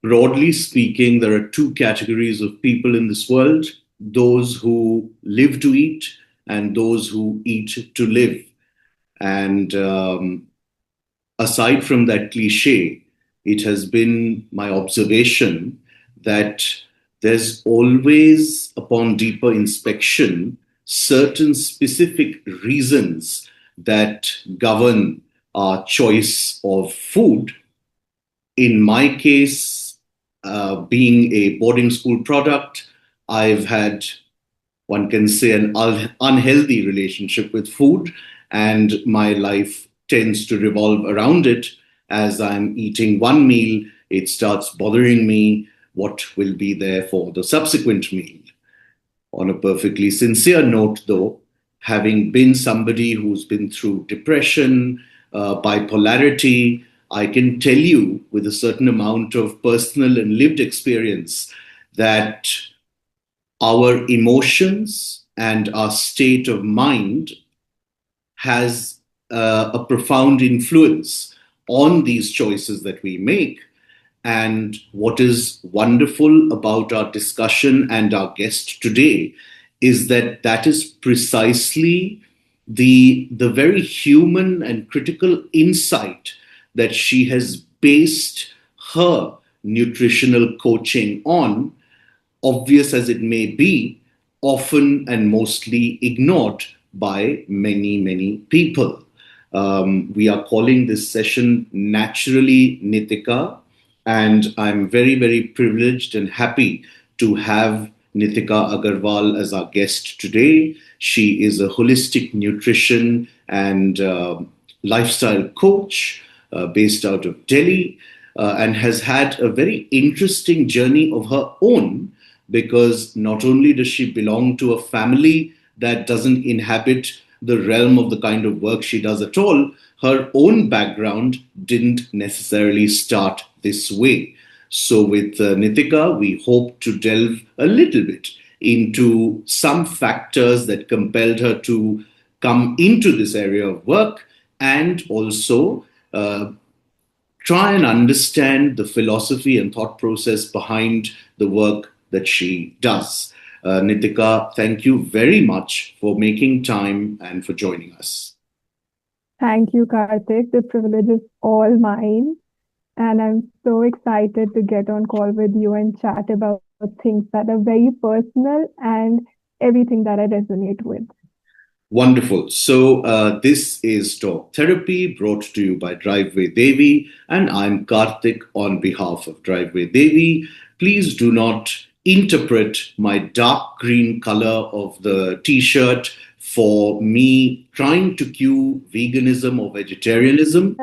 Broadly speaking, there are two categories of people in this world: those who live to eat and those who eat to live. And aside from that cliche, it has been my observation that there's always, upon deeper inspection, certain specific reasons that govern our choice of food. In my case, being a boarding school product, I've had, one can say, an unhealthy relationship with food, and my life tends to revolve around it. As I'm eating one meal, it starts bothering me what will be there for the subsequent meal. On a perfectly sincere note, though, having been somebody who's been through depression, bipolarity, I can tell you with a certain amount of personal and lived experience that our emotions and our state of mind has a profound influence on these choices that we make. And what is wonderful about our discussion and our guest today is that that is precisely the very human and critical insight that she has based her nutritional coaching on, obvious as it may be, often and mostly ignored by many, many people. We are calling this session Naturally Nitika, and I'm very, very privileged and happy to have Nitika Agarwal as our guest today. She is a holistic nutrition and lifestyle coach based out of Delhi, and has had a very interesting journey of her own, because not only does she belong to a family that doesn't inhabit the realm of the kind of work she does at all, her own background didn't necessarily start this way. So, with Nitika, we hope to delve a little bit into some factors that compelled her to come into this area of work, and also try and understand the philosophy and thought process behind the work that she does. Nitika, thank you very much for making time and for joining us. Thank you, Karthik. The privilege is all mine. And I'm so excited to get on call with you and chat about things that are very personal and everything that I resonate with. Wonderful. So, this is Talk Therapy brought to you by Driveway Devi, and I'm Karthik on behalf of Driveway Devi. Please do not interpret my dark green color of the t shirt for me trying to cue veganism or vegetarianism.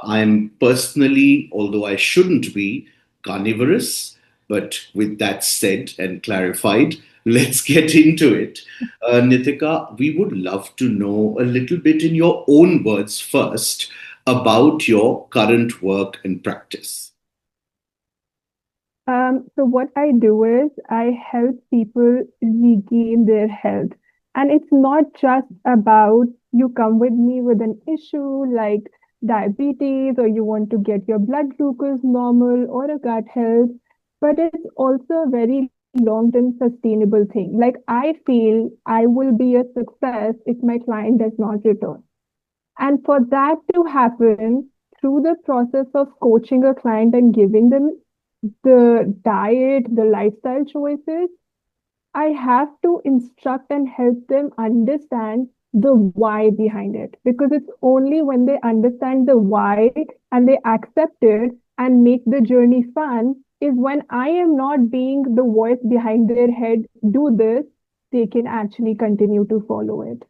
I'm personally, although I shouldn't be, carnivorous. But with that said and clarified, let's get into it. Nitika, we would love to know a little bit in your own words first about your current work and practice. So what I do is I help people regain their health. And it's not just about you come with me with an issue like diabetes or you want to get your blood glucose normal or a gut health, but it's also a very long-term sustainable thing. Like I feel I will be a success if my client does not return. And for that to happen through the process of coaching a client and giving them the diet, the lifestyle choices, I have to instruct and help them understand the why behind it. Because it's only when they understand the why and they accept it and make the journey fun is when I am not being the voice behind their head, do this, they can actually continue to follow it.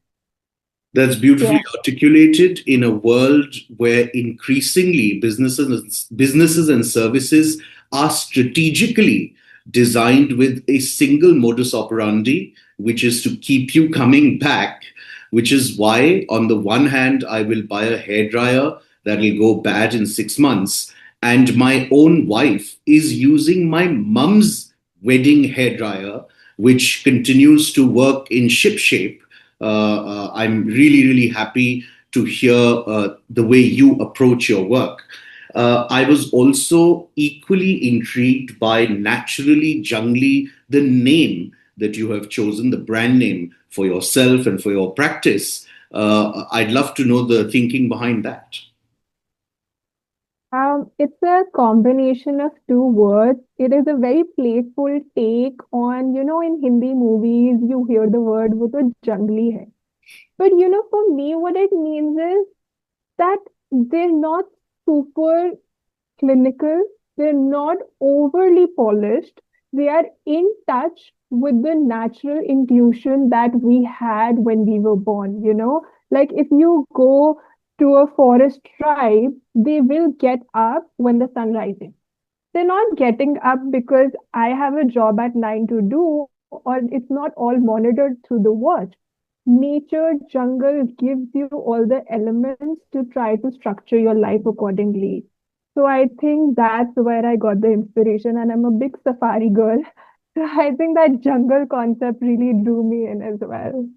That's beautifully Yeah. articulated in a world where increasingly businesses and services are strategically designed with a single modus operandi, which is to keep you coming back. Which is why, on the one hand, I will buy a hairdryer that will go bad in 6 months, and my own wife is using my mum's wedding hairdryer, which continues to work in shipshape. I'm really, really happy to hear the way you approach your work. I was also equally intrigued by naturally jungly, the name that you have chosen, the brand name for yourself and for your practice. I'd love to know the thinking behind that. It's a combination of two words. It is a very playful take on, in Hindi movies, you hear the word wo to jungly hai. But for me, what it means is that they're not super clinical, they're not overly polished, they are in touch with the natural intuition that we had when we were born. Like if you go to a forest tribe, they will get up when the sun rises. They're not getting up because I have a job at 9 to do, or it's not all monitored through the watch. Nature, jungle gives you all the elements to try to structure your life accordingly. So I think that's where I got the inspiration, and I'm a big safari girl. So I think that jungle concept really drew me in as well.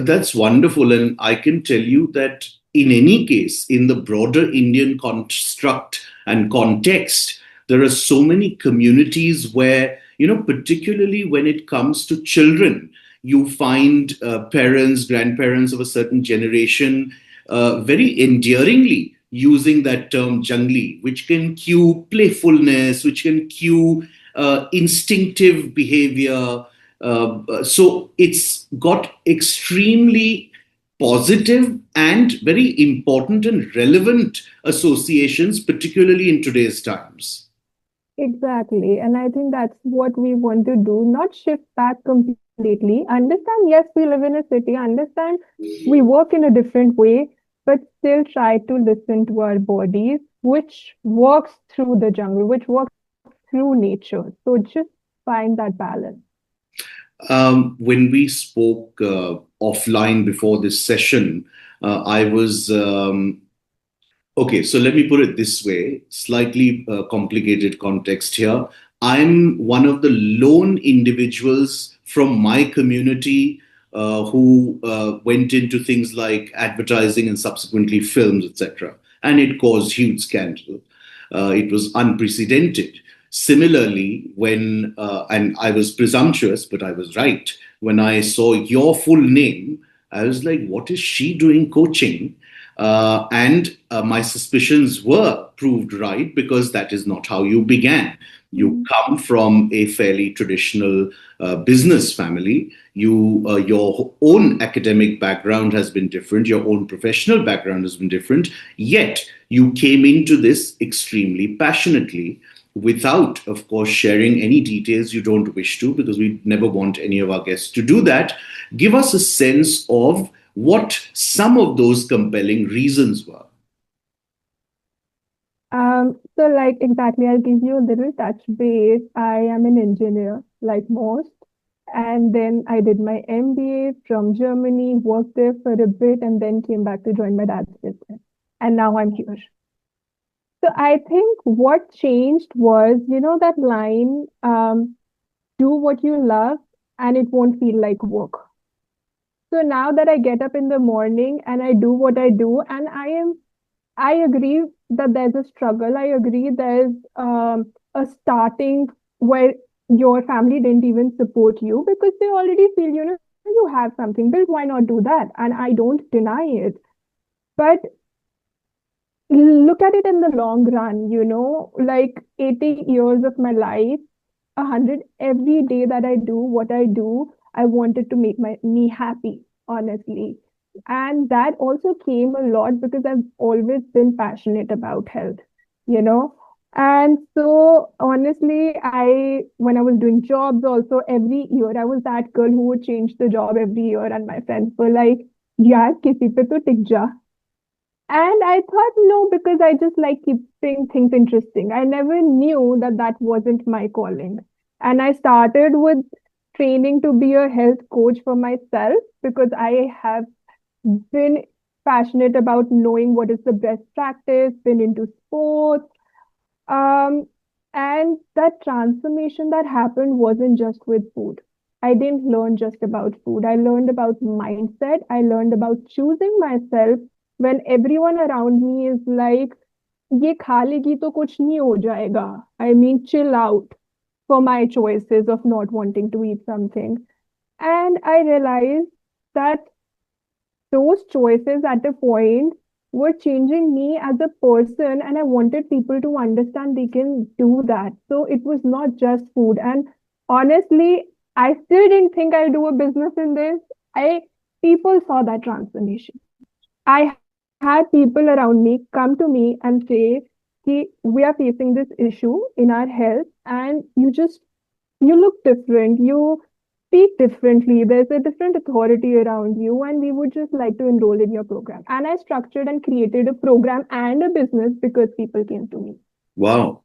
That's wonderful. And I can tell you that in any case, in the broader Indian construct and context, there are so many communities where, particularly when it comes to children, you find parents, grandparents of a certain generation very endearingly using that term jungli, which can cue playfulness, which can cue instinctive behavior. So it's got extremely positive and very important and relevant associations, particularly in today's times. Exactly. And I think that's what we want to do, not shift back completely. Understand, yes, we live in a city, understand we work in a different way, but still try to listen to our bodies, which works through the jungle, which works through nature. So just find that balance. When we spoke offline before this session, I was okay, so let me put it this way, slightly complicated context here. I'm one of the lone individuals from my community who went into things like advertising and subsequently films, etc. And it caused huge scandal. It was unprecedented. Similarly, and I was presumptuous, but I was right, when I saw your full name, I was like, what is she doing coaching? And my suspicions were proved right because that is not how you began. You Mm. come from a fairly traditional business family. Your own academic background has been different. Your own professional background has been different. Yet you came into this extremely passionately, without, of course, sharing any details you don't wish to, because we never want any of our guests to do that. Give us a sense of what some of those compelling reasons were. So like exactly, I'll give you a little touch base. I am an engineer, like most. And then I did my MBA from Germany, worked there for a bit, and then came back to join my dad's business. And now I'm here. So I think what changed was, that line, do what you love and it won't feel like work. So now that I get up in the morning and I do what I do, and I agree that there's a struggle. I agree there's a starting where your family didn't even support you because they already feel, you have something built, why not do that? And I don't deny it. But look at it in the long run, like 80 years of my life, 100 every day that I do what I do, I wanted to make my me happy, honestly. And that also came a lot because I've always been passionate about health, you know. And so honestly, I when I was doing jobs also every year, I was that girl who would change the job every year, and my friends were like, "Yeah, kisi pe to tik ja." And I thought, no, because I just like keeping things interesting. I never knew that that wasn't my calling. And I started with training to be a health coach for myself because I have been passionate about knowing what is the best practice, been into sports. Um, and that transformation that happened wasn't just with food. I didn't learn just about food. I learned about mindset. I learned about choosing myself when everyone around me is like, ये खा लेगी तो कुछ नहीं हो जाएगा. I mean, chill out for my choices of not wanting to eat something. And I realized that those choices at a point were changing me as a person, and I wanted people to understand they can do that. So it was not just food. And honestly, I still didn't think I'll do a business in this. I People saw that transformation. I had people around me come to me and say, "Ki, we are facing this issue in our health, and you look different, you speak differently, there's a different authority around you, and we would just like to enroll in your program." And I structured and created a program and a business because people came to me. Wow,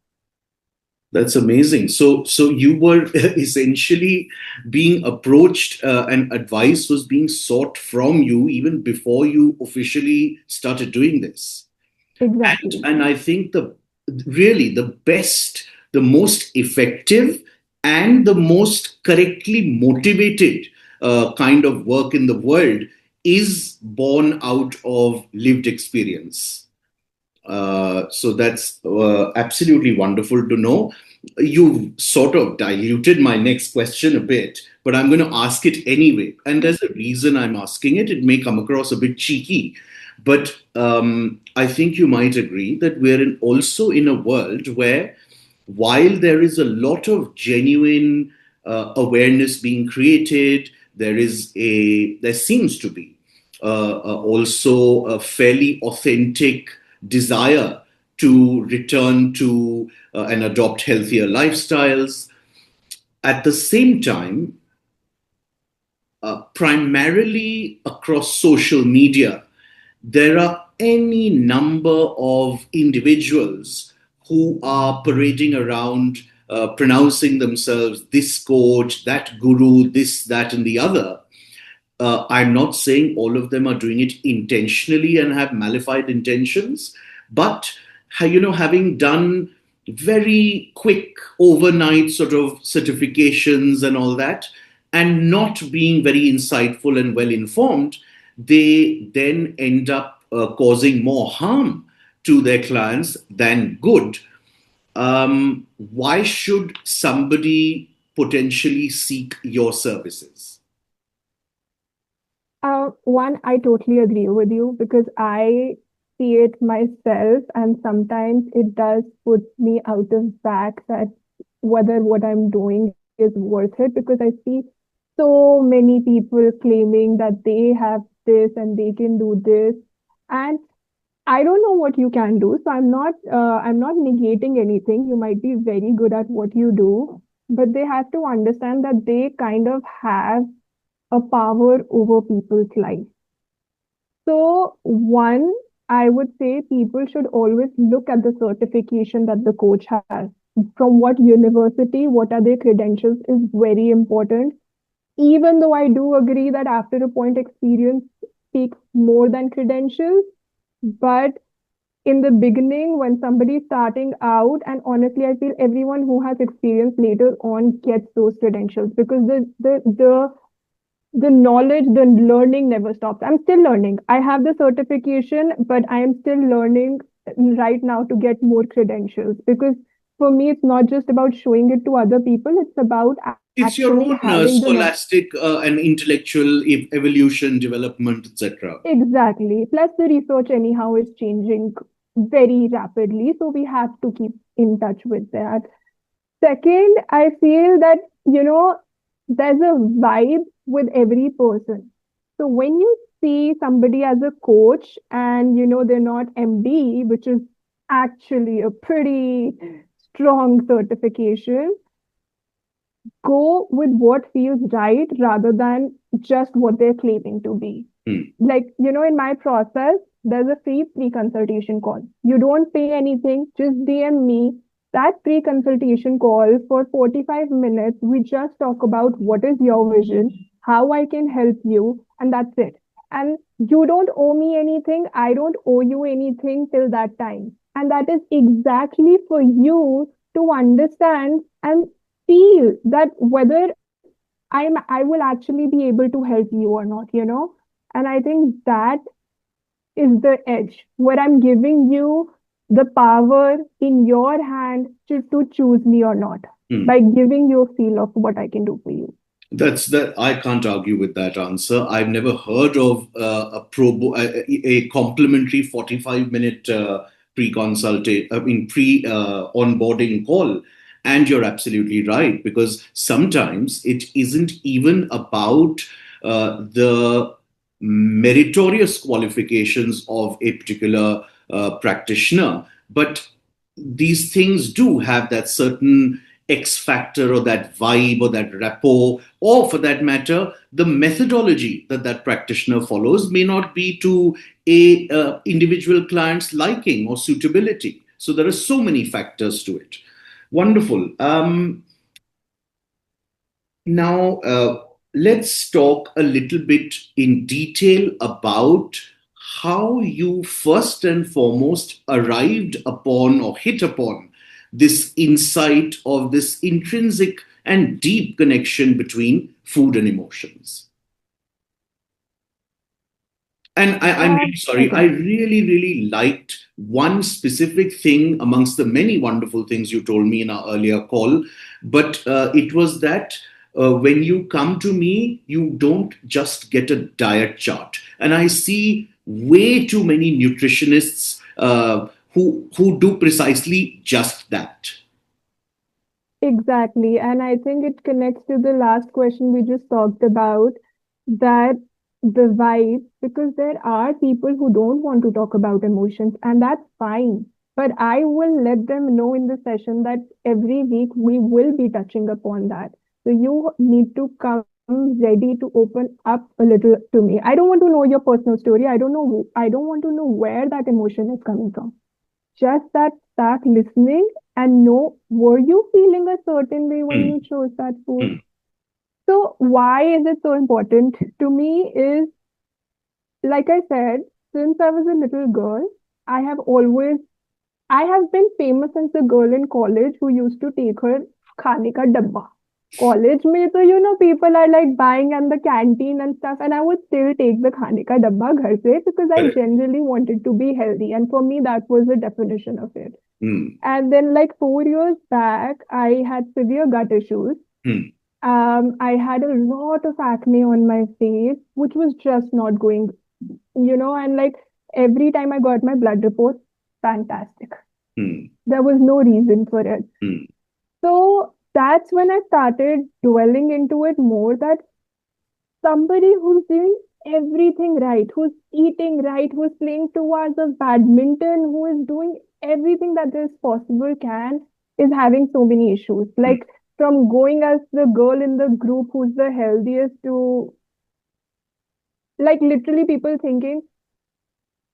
that's amazing. So you were essentially being approached, and advice was being sought from you even before you officially started doing this. Exactly. And I think the really the best, the most effective, and the most correctly motivated kind of work in the world is born out of lived experience. So that's absolutely wonderful to know. You've sort of diluted my next question a bit, but I'm going to ask it anyway. And there's a reason I'm asking it. It may come across a bit cheeky, but I think you might agree that we're also in a world where, while there is a lot of genuine awareness being created, there seems to be also a fairly authentic desire to return to and adopt healthier lifestyles. At the same time, primarily across social media, there are any number of individuals who are parading around, pronouncing themselves this coach, that guru, this, that, and the other. I'm not saying all of them are doing it intentionally and have malified intentions, but having done very quick overnight sort of certifications and all that, and not being very insightful and well informed, they then end up causing more harm to their clients than good. Why should somebody potentially seek your services? One, I totally agree with you because I see it myself, and sometimes it does put me out of whack that whether what I'm doing is worth it, because I see so many people claiming that they have this and they can do this, and I don't know what you can do. So I'm not negating anything. You might be very good at what you do, but they have to understand that they kind of have a power over people's life. So, one, I would say people should always look at the certification that the coach has. From what university, what are their credentials is very important. Even though I do agree that after a point, experience speaks more than credentials. But in the beginning, when somebody is starting out, and honestly, I feel everyone who has experience later on gets those credentials because the knowledge, the learning never stops. I'm still learning. I have the certification, but I am still learning right now to get more credentials because for me, it's not just about showing it to other people, it's about It's actually your own having the knowledge. scholastic and intellectual evolution, development, etc. Exactly. Plus, the research, anyhow, is changing very rapidly. So we have to keep in touch with that. Second, I feel that, there's a vibe with every person. So when you see somebody as a coach and, they're not MD, which is actually a pretty strong certification, go with what feels right rather than just what they're claiming to be. Hmm. Like, in my process, there's a free pre-consultation call. You don't pay anything, just DM me. That pre-consultation call for 45 minutes, we just talk about what is your vision, how I can help you, and that's it. And you don't owe me anything, I don't owe you anything till that time. And that is exactly for you to understand and feel that whether I will actually be able to help you or not. And I think that is the edge where I'm giving you the power in your hand to choose me or not Hmm. by giving you a feel of what I can do for you. That's that. I can't argue with that answer. I've never heard of a complimentary 45-minute pre-consultation, I mean pre onboarding call. And you're absolutely right, because sometimes it isn't even about the meritorious qualifications of a particular practitioner, but these things do have that certain X factor or that vibe or that rapport, or for that matter, the methodology that that practitioner follows may not be to a individual client's liking or suitability. So there are so many factors to it. Wonderful. Now, let's talk a little bit in detail about how you first and foremost arrived upon or hit upon this insight of this intrinsic and deep connection between food and emotions. And I'm really sorry, I Okay. really, really liked one specific thing amongst the many wonderful things you told me in our earlier call. But it was that when you come to me, you don't just get a diet chart. And I see way too many nutritionists who do precisely just that. Exactly. And I think it connects to the last question we just talked about, that the vibe, because there are people who don't want to talk about emotions, and that's fine. But I will let them know in the session that every week we will be touching upon that. So you need to come ready to open up a little to me. I don't want to know your personal story. I don't want to know where that emotion is coming from. Just that start listening and know, were you feeling a certain way when Hmm, you chose that food? hmm, So why is it so important to me is, like I said, since I was a little girl, I have always I have been famous as a girl in college who used to take her खाने का डब्बा. College में तो people are like buying in the canteen and stuff, and I would still take the खाने का डब्बा घर से because I correct. genuinely wanted to be healthy, and for me that was the definition of it. Hmm, And then like 4 years back, I had severe gut issues. hmm, I had a lot of acne on my face, which was just not going, and like every time I got my blood report, fantastic. hmm, There was no reason for it. hmm, So that's when I started dwelling into it more, that somebody who's doing everything right, who's eating right, who's playing 2 hours of badminton, who is doing everything that is possible can, is having so many issues. hmm, Like from going as the girl in the group who's the healthiest to like literally people thinking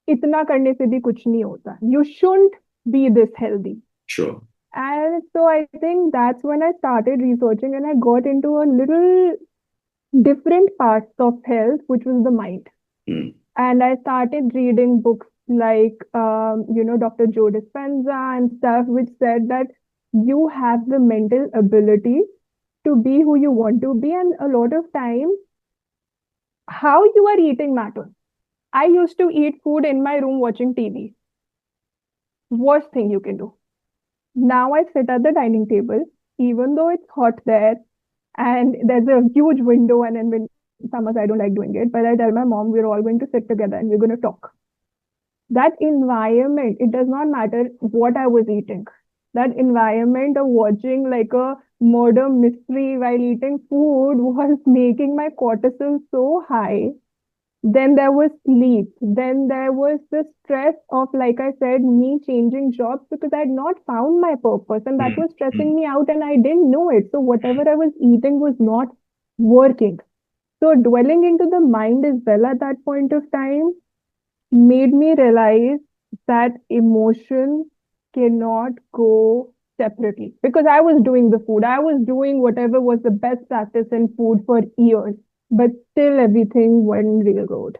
इतना करने से भी कुछ नहीं होता. You shouldn't be this healthy. sure. And so I think that's when I started researching and I got into a little different parts of health, which was the mind. Hmm, And I started reading books like, Dr. Joe Dispenza and stuff, which said that you have the mental ability to be who you want to be. And a lot of times, how you are eating matters. I used to eat food in my room watching TV. Worst thing you can do. Now I sit at the dining table, even though it's hot there and there's a huge window, and in summers I don't like doing it. But I tell my mom we're all going to sit together and we're going to talk. That environment, it does not matter what I was eating. That environment of watching like a murder mystery while eating food was making my cortisol so high. Then there was sleep. Then there was the stress of, like I said, me changing jobs because I had not found my purpose, and that hmm, was hmm, stressing me out and I didn't know it. So whatever I was eating was not working. So dwelling into the mind as well at that point of time made me realize that emotions cannot go separately, because I was doing the food, I was doing whatever was the best practice in food for years, but still everything went railroad.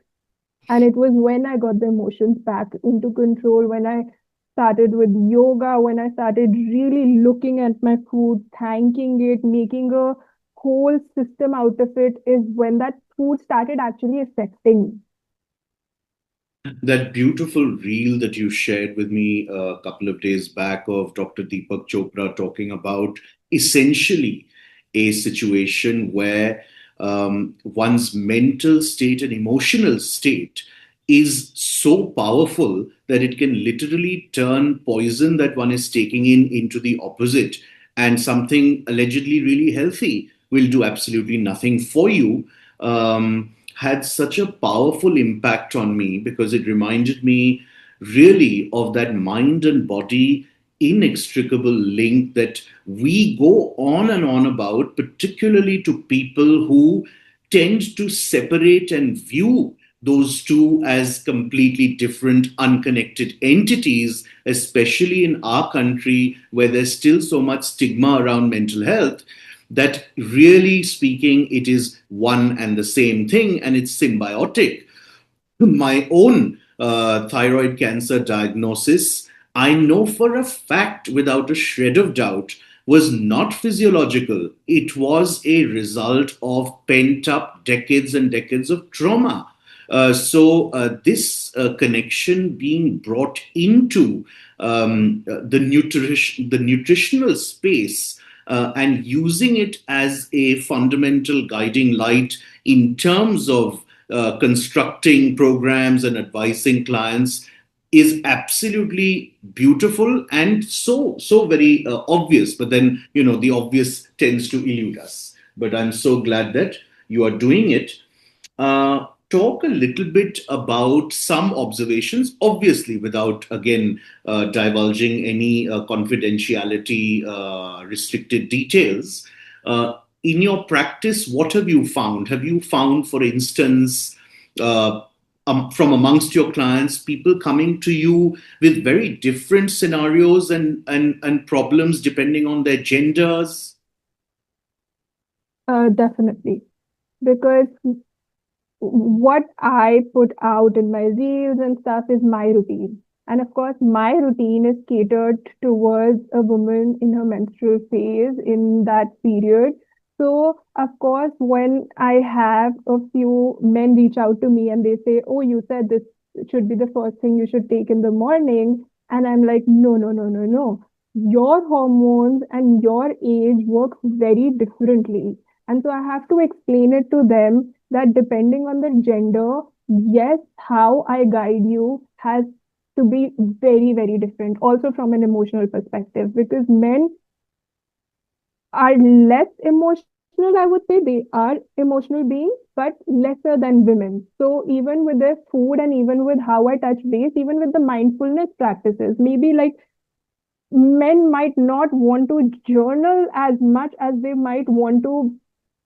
And it was when I got the emotions back into control, when I started with yoga, when I started really looking at my food, thanking it, making a whole system out of it, is when that food started actually affecting me. That beautiful reel that you shared with me a couple of days back of Dr. Deepak Chopra talking about essentially a situation where one's mental state and emotional state is so powerful that it can literally turn poison that one is taking in into the opposite, and something allegedly really healthy will do absolutely nothing for you. Had such a powerful impact on me because it reminded me really of that mind and body inextricable link that we go on and on about, particularly to people who tend to separate and view those two as completely different, unconnected entities, especially in our country where there's still so much stigma around mental health, that really speaking, it is one and the same thing and it's symbiotic. My own thyroid cancer diagnosis, I know for a fact, without a shred of doubt, was not physiological. It was a result of pent up decades and decades of trauma. This connection being brought into the nutritional space and using it as a fundamental guiding light in terms of constructing programs and advising clients is absolutely beautiful and so very obvious. But then the obvious tends to elude us. But I'm so glad that you are doing it. Talk a little bit about some observations, obviously, without again divulging any confidentiality restricted details. In your practice, what have you found? Have you found, for instance, uh, from amongst your clients, people coming to you with very different scenarios and problems depending on their genders? Definitely. Because what I put out in my reels and stuff is my routine. And of course, my routine is catered towards a woman in her menstrual phase in that period. So, of course, when I have a few men reach out to me and they say, "Oh, you said this should be the first thing you should take in the morning." And I'm like, "No, no, no, no, no. Your hormones and your age work very differently." And so I have to explain it to them that depending on the gender, yes, how I guide you has to be very, very different. Also, from an emotional perspective, because men are less emotional, I would say. They are emotional beings, but lesser than women. So, even with their food and even with how I touch base, even with the mindfulness practices, maybe like men might not want to journal as much as they might want to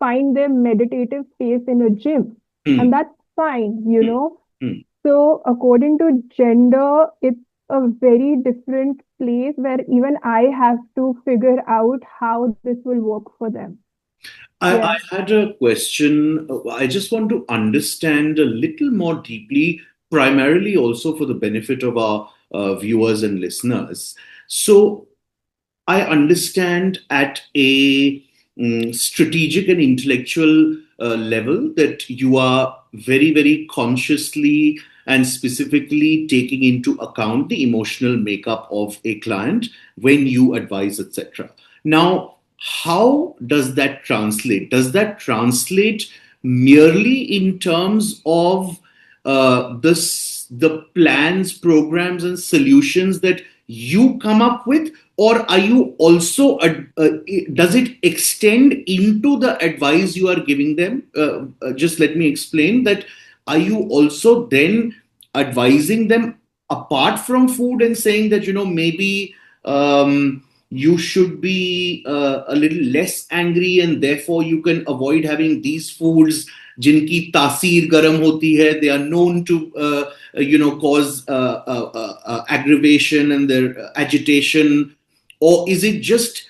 find their meditative space in a gym. And Hmm, that's fine. hmm, hmm. So, according to gender, it's a very different place where even I have to figure out how this will work for them. I Yes. had a question. I just want to understand a little more deeply, primarily also for the benefit of our viewers and listeners. So, I understand at a strategic and intellectual level that you are very, very consciously and specifically taking into account the emotional makeup of a client when you advise, etc. Now, how does that translate? Does that translate merely in terms of the plans, programs, and solutions that you come up with, or are you also does it extend into the advice you are giving them? Just let me explain that. Are you also then advising them apart from food and saying that maybe you should be a little less angry and therefore you can avoid having these foods जिनकी तासीर गर्म होती है, they are known to cause aggravation and their agitation, or is it just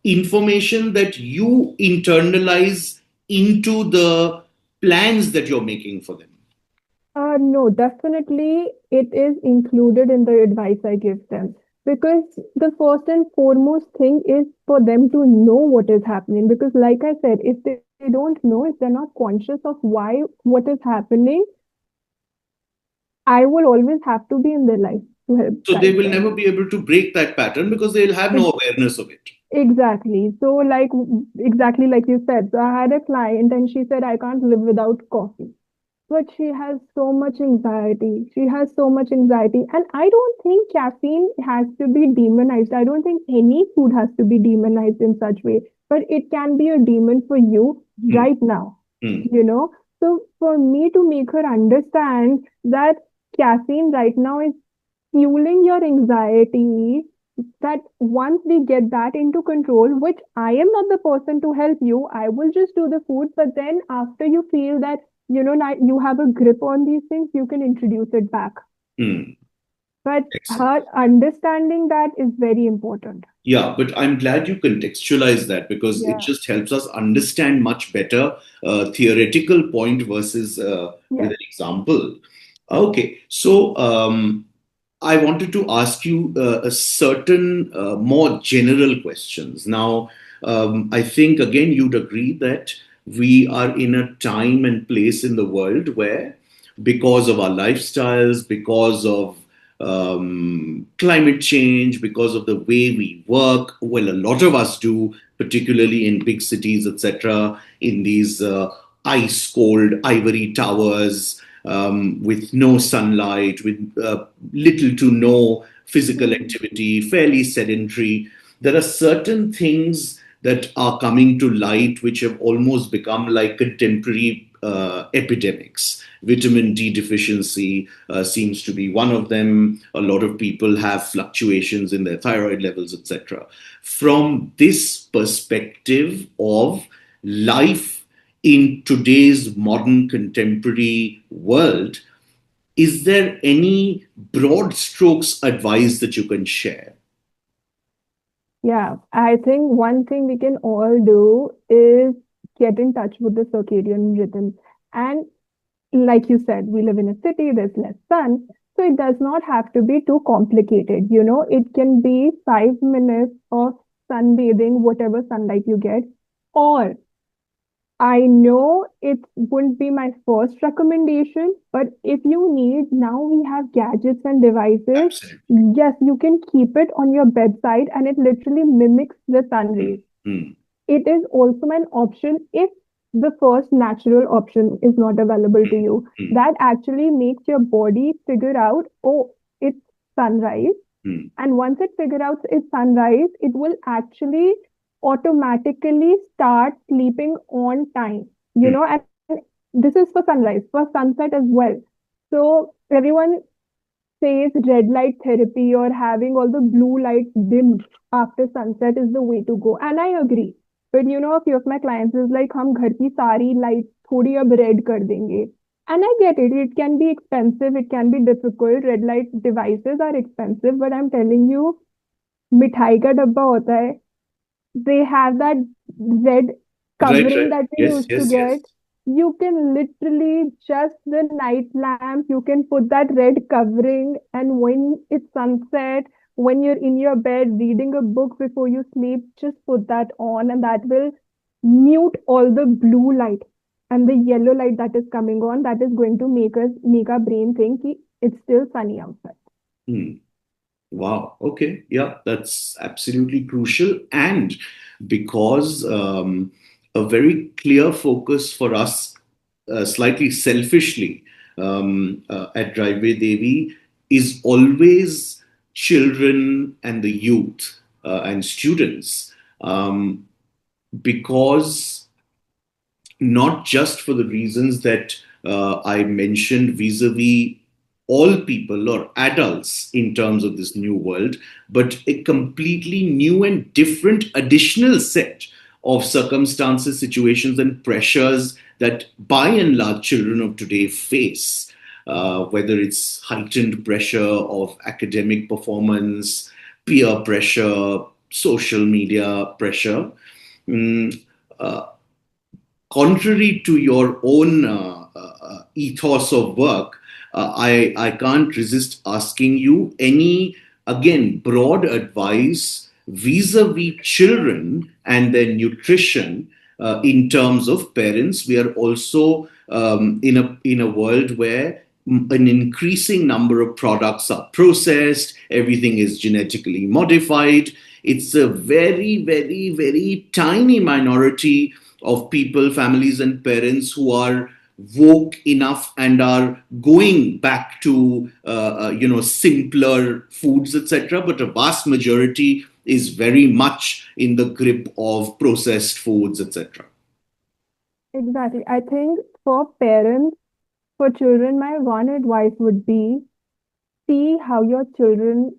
information that you internalize into the plans that you're making for them? No, definitely it is included in the advice I give them. Because the first and foremost thing is for them to know what is happening. Because, like I said, if they don't know, if they're not conscious of why what is happening, I will always have to be in their life to help So they guide will them. never be able to break that pattern because they'll have no awareness of it. Exactly. So, like, exactly like you said. So, I had a client and she said, I can't live without coffee. But she has so much anxiety. She has so much anxiety. And I don't think caffeine has to be demonized. I don't think any food has to be demonized in such way. But it can be a demon for you Hmm, right now, hmm, you know? So, for me to make her understand that caffeine right now is fueling your anxiety, that once we get that into control, which I am not the person to help you, I will just do the food. But then after you feel that, now you have a grip on these things, you can introduce it back. hmm. But Excellent. her understanding that is very important. Yeah, but I'm glad you contextualize that because it Yeah. just helps us understand much better theoretical point versus with Yes. an example. Okay, so I wanted to ask you a certain more general questions. Now, I think again you'd agree that we are in a time and place in the world where, because of our lifestyles, because of climate change, because of the way we work, well, a lot of us do, particularly in big cities, etc., in these ice cold ivory towers with no sunlight, with little to no physical Mm, activity, fairly sedentary. There are certain things that are coming to light which have almost become like contemporary epidemics. Vitamin D deficiency seems to be one of them. A lot of people have fluctuations in their thyroid levels, etc. From this perspective of life in today's modern contemporary world, is there any broad strokes advice that you can share? yeah, I think one thing we can all do is get in touch with the circadian rhythm. And like you said, we live in a city, there's less sun. So it does not have to be too complicated. It can be 5 minutes of sunbathing, whatever sunlight you get. Or I know it wouldn't be my first recommendation, but if you need, now we have gadgets and devices. Absolutely. Yes, you can keep it on your bedside and it literally mimics the sun Mm, rays. mm, It is also an option if the first natural option is not available to you. mm, That actually makes your body figure out, oh, it's sunrise. mm, And once it figures out it's sunrise, it will actually automatically start sleeping on time. And this is for sunrise, for sunset as well. So everyone says red light therapy or having all the blue lights dimmed after sunset is the way to go. And I agree. But a few of my clients is like, हम घर की सारी lights थोड़ी अब red कर देंगे. And I get it. It can be expensive. It can be difficult. Red light devices are expensive. But I'm telling you, मिठाई का डब्बा होता है, they have that red right, covering right. that we Yes, used to yes, get. yes. You can literally just the night lamp, you can put that red covering, and when it's sunset, when you're in your bed reading a book before you sleep, just put that on, and that will mute all the blue light and the yellow light that is coming on. That is going to make our brain think ki it's still sunny outside. Mm. Wow. Okay. Yeah, that's absolutely crucial. And because a very clear focus for us, slightly selfishly, at Driveway Devi is always children and the youth and students. Because not just for the reasons that I mentioned vis-a-vis all people or adults in terms of this new world, but a completely new and different additional set of circumstances, situations, and pressures that by and large children of today face. Whether it's heightened pressure of academic performance, peer pressure, social media pressure. Mm, uh, Contrary to your own ethos of work, I can't resist asking you any, again, broad advice vis a vis children and their nutrition in terms of parents. We are also in a world where an increasing number of products are processed, everything is genetically modified. It's a very, very, very tiny minority of people, families, and parents who are woke enough and are going back to simpler foods, etc. But a vast majority is very much in the grip of processed foods, etc. Exactly. I think for parents, for children, my one advice would be see how your children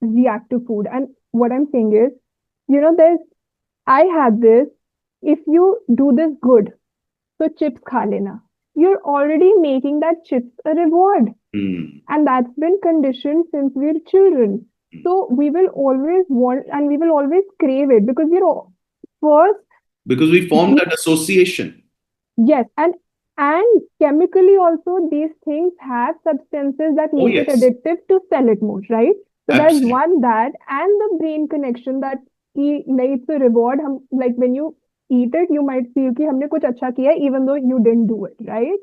react to food. And what I'm saying is, there's, I had this, if you do this good, so chips kha lena. You're already making that chips a reward. Mm. And that's been conditioned since we're children. So we will always want and we will always crave it because first, Because we formed that association. yes, and chemically also these things have substances that Oh, make it yes, addictive to sell it more, right? So there's absolutely. one that and the brain connection that like it's a reward. Like when you eat it, you might feel कि हमने कुछ अच्छा किया है, even though you didn't do it, right?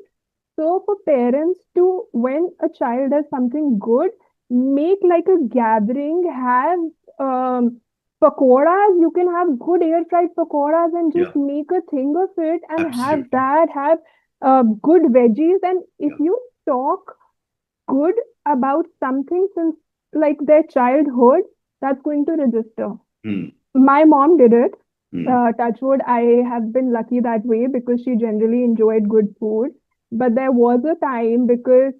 So for parents to, when a child does something good, make like a gathering, have pakoras. You can have good air fried pakoras and just Yeah, make a thing of it and have absolutely. that, have good veggies. And if Yeah. you talk good about something since like their childhood, that's going to register. Mm, My mom did it. mm, Touch wood, I have been lucky that way because she generally enjoyed good food. But there was a time because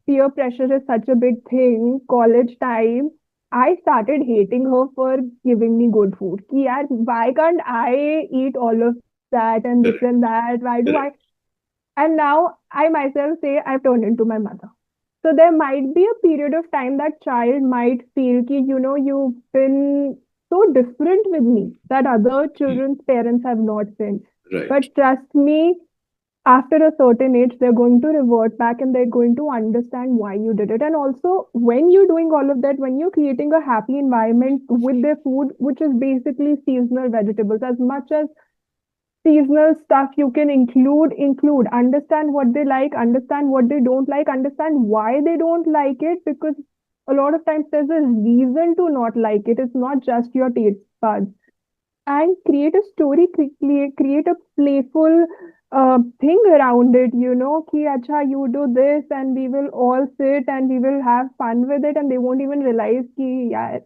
peer pressure is such a big thing, college time, I started hating her for giving me good food. Ki yaar, why can't I eat all of that and this and correct, that? Why do I? correct. And now I myself say I've turned into my mother. So there might be a period of time that child might feel ki, you've been so different with me that other Mm, children's parents have not been. right. But trust me, after a certain age, they're going to revert back and they're going to understand why you did it. And also, when you're doing all of that, when you're creating a happy environment with their food, which is basically seasonal vegetables, as much as seasonal stuff you can include, understand what they like, understand what they don't like, understand why they don't like it, because a lot of times there's a reason to not like it. It's not just your taste buds. And create a story, create a playful thing around it, ki acha you do this and we will all sit and we will have fun with it, and they won't even realize ki yeah,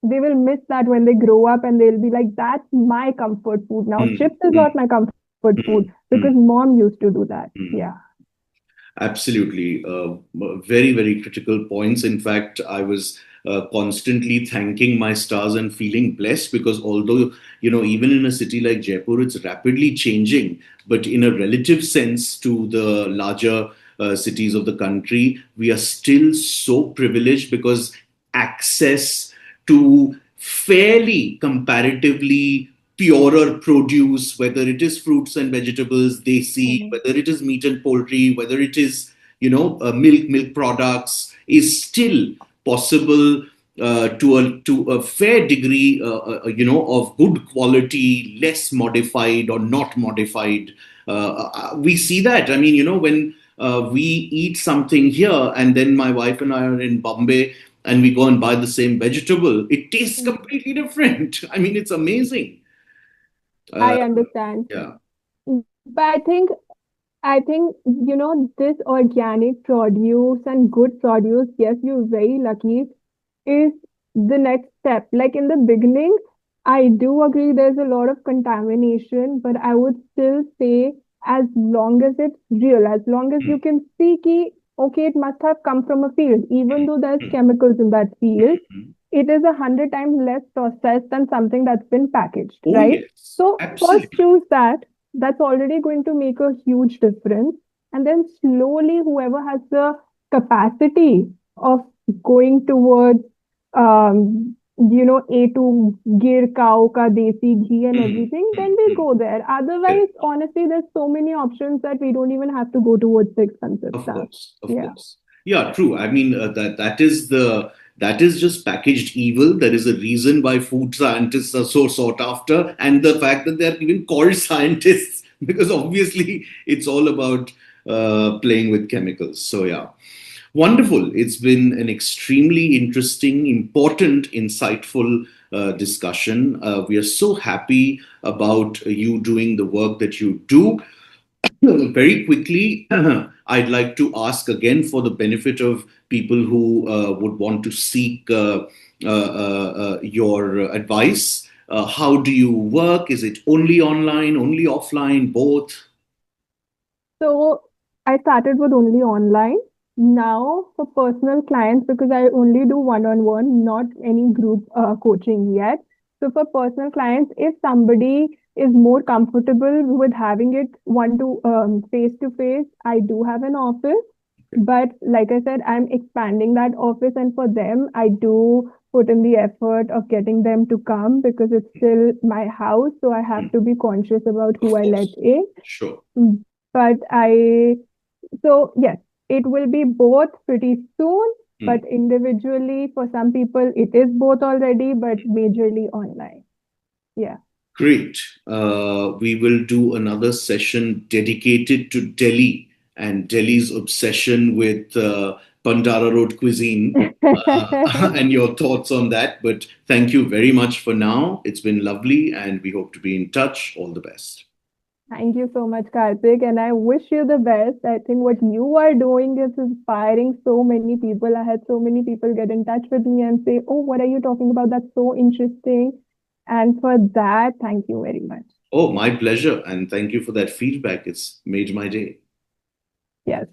they will miss that when they grow up and they'll be like, that's my comfort food now. Mm, Chips is mm, not my comfort food mm, because mm, mom used to do that. Yeah. mm. Absolutely. Very, very critical points. In fact, I was constantly thanking my stars and feeling blessed because although, even in a city like Jaipur, it's rapidly changing, but in a relative sense to the larger cities of the country, we are still so privileged because access to fairly comparatively purer produce, whether it is fruits and vegetables, desi, Mhm. whether it is meat and poultry, whether it is, milk products, is still possible to a fair degree, of good quality, less modified or not modified. We see that. I mean, when we eat something here, and then my wife and I are in Bombay, and we go and buy the same vegetable, it tastes Mhm. completely different. I mean, it's amazing. Uh, I understand. yeah. But I think, this organic produce and good produce, yes, you're very lucky, is the next step. Like in the beginning, I do agree there's a lot of contamination, but I would still say as long as it's real, as long as you Mm, can see ki, okay, it must have come from a field, even though there's mm, chemicals in that field, mm. it is 100 times less processed than something that's been packaged, Oh, right? yes, So first absolutely. choose that. That's already going to make a huge difference. And then slowly, whoever has the capacity of going towards A to gir cow ka desi ghee and Mm, everything, then mm, we mm. go there. Otherwise, Correct. honestly, there's so many options that we don't even have to go towards the expensive Of stuff. course, of Yeah. course. Yeah, true. I mean, that is just packaged evil. There is a reason why food scientists are so sought after, and the fact that they are even called scientists because obviously it's all about playing with chemicals. So, yeah. Wonderful. It's been an extremely interesting, important, insightful discussion. We are so happy about you doing the work that you do. Very quickly, I'd like to ask again for the benefit of people who would want to seek your advice. How do you work? Is it only online, only offline, both? So I started with only online. Now for personal clients, because I only do one-on-one, not any group coaching yet. So for personal clients, if somebody is more comfortable with having it one to face to face, I do have an office. But like I said, I'm expanding that office, and for them, I do put in the effort of getting them to come because it's still my house. So I have Mm, to be conscious about who of I let course. in. Sure. But so yes, it will be both pretty soon, but Mm. individually, for some people, it is both already, but majorly online. Yeah. Great. We will do another session dedicated to Delhi and Delhi's obsession with Pandara Road cuisine and your thoughts on that. But thank you very much for now. It's been lovely, and we hope to be in touch. All the best. Thank you so much, Karthik, and I wish you the best. I think what you are doing is inspiring so many people. I had so many people get in touch with me and say, "Oh, what are you talking about? That's so interesting." And for that, thank you very much. Oh, my pleasure. And thank you for that feedback. It's made my day. Yes.